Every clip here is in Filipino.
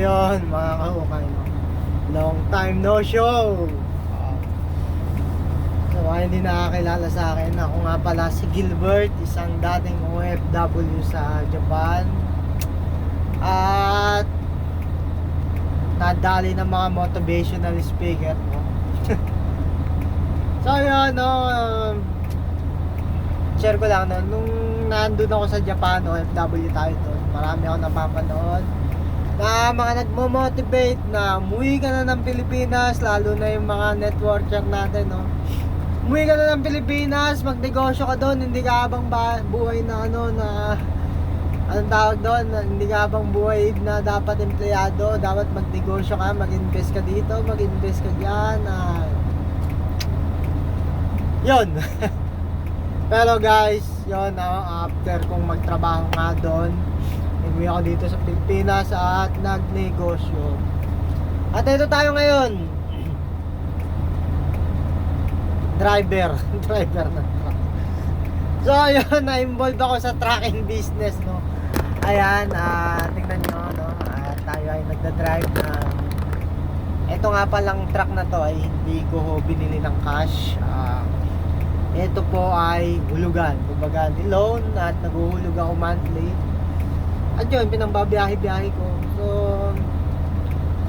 yun mga kahukay, no? Long time no show. So hindi nakakilala sa akin, ako nga pala si Gilbert, isang dating OFW sa Japan. At nadali ng mga motivational speaker, no? So yun, no, share ko lang, no, nung nandun ako sa Japan, OFW tayo doon, marami ako napapanood na mga nagmo-motivate na umuwi ka na ng Pilipinas, lalo na yung mga networker natin, no? Umuwi ka na ng Pilipinas, magnegosyo ka doon, hindi ka habang buhay na anong tawag doon, hindi ka habang buhay na dapat empleyado, dapat magnegosyo ka, mag-invest ka dito, mag-invest ka dyan, yun. Pero guys, yun, after kong magtrabaho nga doon, umuwi ako dito sa Pilipinas at nagnegosyo. At ito tayo ngayon, driver na truck. So ayun, na-involved ako sa trucking business, no. Ayan, tingnan nyo, no, tayo ay nagda-drive na. Ito nga palang truck na to ay hindi ko binili ng cash. Ito po ay hulugan, kumbaga ni-loan, at naghuhulog ako monthly. At yun, pinangbabiyahe-biyahe ko. So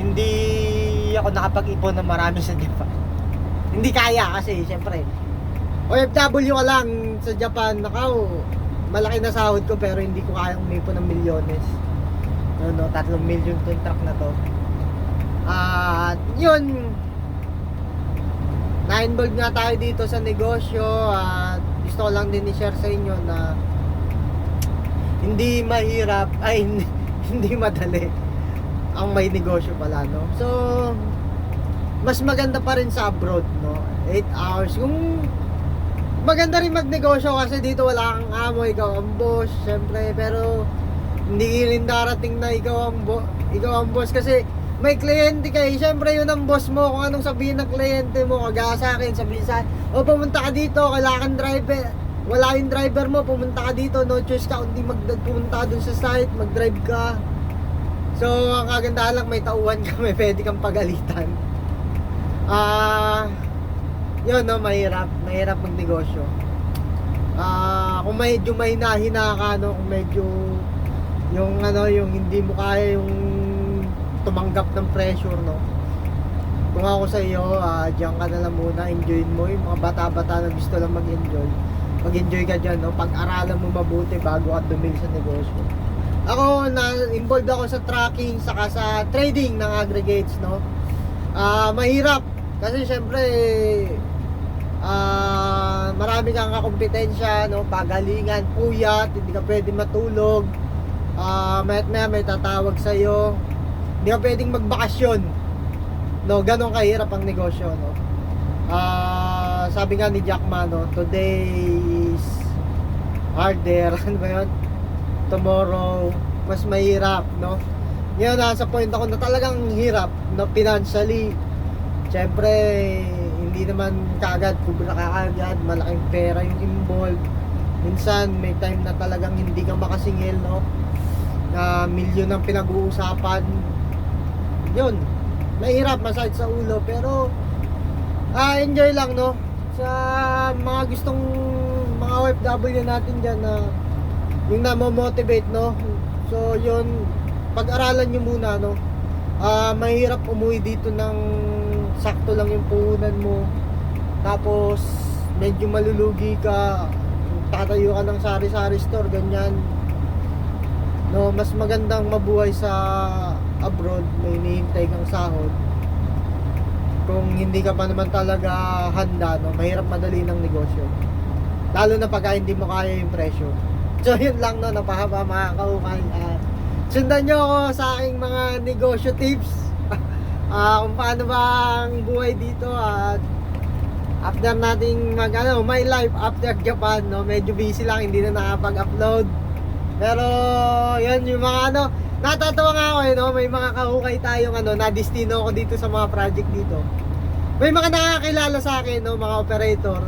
hindi ako nakapag-ipon ng marami sa Japan. Hindi kaya kasi, syempre OFW ka lang sa Japan, malaki na sahod ko, pero hindi ko kayang umipon ng milyones. 3 million to yung truck na to. At yun, na-involved nga tayo dito sa negosyo. At gusto ko lang din i-share sa inyo na hindi mahirap, hindi madali ang may negosyo pala, no? So mas maganda pa rin sa abroad, no? 8 hours. Kung maganda rin magnegosyo kasi dito wala kang amo, ikaw ang boss, syempre. Pero hindi rin darating na ikaw ang boss kasi may kliyente kayo. Syempre yun ang boss mo. Kung anong sabihin ng kliyente mo, kagaya sa akin, sabihin sa o pumunta ka dito, kailangan driver, wala yung driver mo, pumunta ka dito, no choice ka kundi pumunta dun sa site, mag-drive ka. So ang kagandahan lang, may tauhan ka, may pwede kang pagalitan. Yun, no, mahirap magnegosyo. Kung medyo may hina ka, no, kung medyo yung hindi mo kaya yung tumanggap ng pressure, no, kung ako sa iyo, diyan ka na lang muna, enjoy mo yung mga bata-bata na gusto lang mag-enjoy ka dyan, no. Pag-aralan mo mabuti bago ka dumil sa negosyo. Ako, involved ako sa tracking saka sa trading ng aggregates, no. Mahirap kasi syempre marami kang kakompetensya, no, pagalingan, puyat, hindi ka pwedeng matulog. Mayat maya may tatawag sa iyo, hindi ka pwedeng magbakasyon, no. Ganon kahirap ang negosyo, no. Sabi nga ni Jack Ma, no, today is harder ano ba yun? Tomorrow mas mahirap, no. Ngayon nasa point ako na talagang hirap, no, financially. Siyempre hindi naman kaagad kubra ka agad, malaking pera yung involved. Minsan may time na talagang hindi ka makasingil, no, na milyon ang pinag-uusapan. Yun, mahirap, masakit sa ulo, pero enjoy lang, no. Sa mga gustong mga OFW natin dyan na yung namo-motivate, no. So yun, pag-aralan nyo muna, no. Mahirap umuwi dito ng sakto lang yung puhunan mo, tapos medyo malulugi ka, tatayo ka ng sari-sari store, ganyan, no. Mas magandang mabuhay sa abroad, may hinihintay kang sahod. Kung hindi ka pa naman talaga handa, no, mahirap madali ng negosyo, lalo na pagka hindi mo kaya yung presyo. So yun lang, no, napahaba mga kahukay. Sundan nyo ako sa aking mga negosyo tips. Kung paano ba ang buhay dito. At after nating my life after Japan, no, medyo busy lang, hindi na nakapag-upload. Pero yan yung mga natatawa nga ako, no, may mga kahukay tayong na-destino ako dito sa mga project dito. May mga nakakilala sa akin, no, mga operator.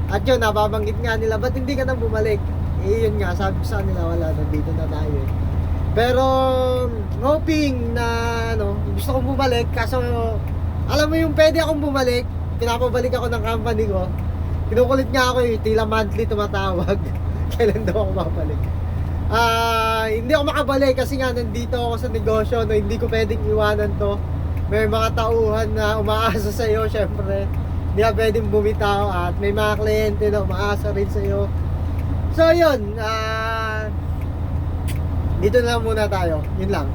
At yun, nababanggit nga nila, ba't hindi ka nang bumalik? Yun nga, sabi ko sa nila, wala, nandito na tayo. Pero hoping na gusto kong bumalik, kaso alam mo yung pwede akong bumalik, pinapabalik ako ng company ko. Kinukulit nga ako tila monthly tumatawag. Kailan daw ako mabalik? Hindi ako makabalik kasi nga nandito ako sa negosyo, no, hindi ko pwedeng iwanan to. May mga tauhan na umaasa sa iyo, syempre. Hindi ka pwedeng bumitaw at may mga kliyente na umaasa rin sa iyo. So yun, dito na lang muna tayo. Yun lang.